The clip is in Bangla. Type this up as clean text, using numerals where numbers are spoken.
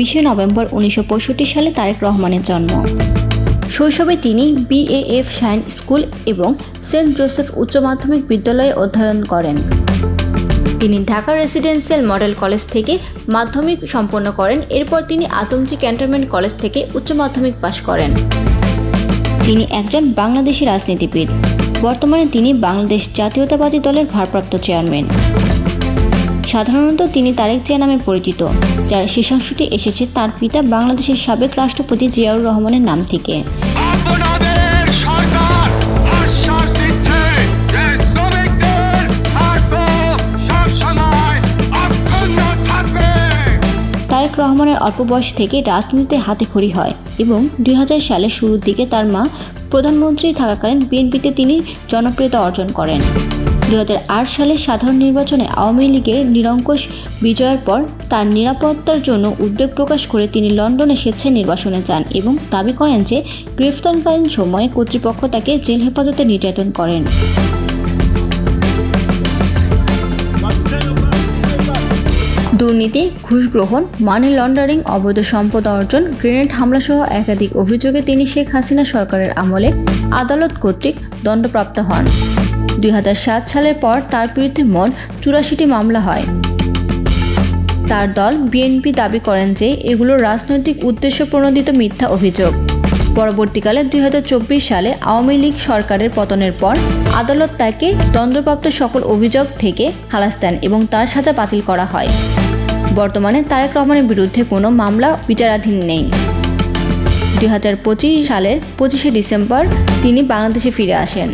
20 নভেম্বর 1965 সালে তারেক রহমানের জন্ম। শৈশবে তিনি BAF শাইন স্কুল এবং সেন্ট জোসেফ উচ্চ মাধ্যমিক বিদ্যালয়ে অধ্যয়ন করেন। তিনি ঢাকা রেসিডেন্সিয়াল মডেল কলেজ থেকে মাধ্যমিক সম্পন্ন করেন। এরপর তিনি আদমজী ক্যান্টনমেন্ট কলেজ থেকে উচ্চ মাধ্যমিক পাশ করেন। তিনি একজন বাংলাদেশী রাজনীতিবিদ। বর্তমানে তিনি বাংলাদেশ জাতীয়তাবাদী দলের ভারপ্রাপ্ত চেয়ারম্যান। সাধারণত তিনি তারেক জিয়া নামে পরিচিত, যার শীর্ষাংশটি এসেছে তার পিতা বাংলাদেশের সাবেক রাষ্ট্রপতি জিয়াউর রহমানের নাম থেকে। তারেক রহমানের অল্প বয়স থেকে রাজনীতিতে হাতেখড়ি হয় এবং 2000 সালের শুরুর দিকে তার মা প্রধানমন্ত্রী থাকাকালীন বিএনপিতে তিনি জনপ্রিয়তা অর্জন করেন। 2008 সালে সাধারণ নির্বাচনে আওয়ামী লীগের নিরঙ্কুশ বিজয়ের পর তার নিরাপত্তার জন্য উদ্বেগ প্রকাশ করে তিনি লন্ডনে স্বেচ্ছায় নির্বাসনে যান এবং দাবি করেন যে গ্রেফতারকালীন সময়ে কর্তৃপক্ষ তাকে জেল হেফাজতে নির্যাতন করেন। দুর্নীতি, ঘুষ গ্রহণ, মানি লন্ডারিং, অবৈধ সম্পদ অর্জন, গ্রেনেড হামলাসহ একাধিক অভিযোগে তিনি শেখ হাসিনা সরকারের আমলে আদালত কর্তৃক দণ্ডপ্রাপ্ত হন। 2007 সালের পর তার বিরুদ্ধে মোট 84টি মামলা হয়। তার দল বিএনপি দাবি করেন যে এগুলো রাজনৈতিক উদ্দেশ্য প্রণোদিত মিথ্যা অভিযোগ। পরবর্তীকালে 2024 সালে আওয়ামী লীগ সরকারের পতনের পর আদালত তাকে দণ্ডপ্রাপ্ত সকল অভিযোগ থেকে খালাস দেন এবং তার সাজা বাতিল করা হয়। বর্তমানে তারেক রহমানের বিরুদ্ধে কোনো মামলা বিচারাধীন নেই। 2025 সালের 25শে ডিসেম্বর তিনি বাংলাদেশে ফিরে আসেন।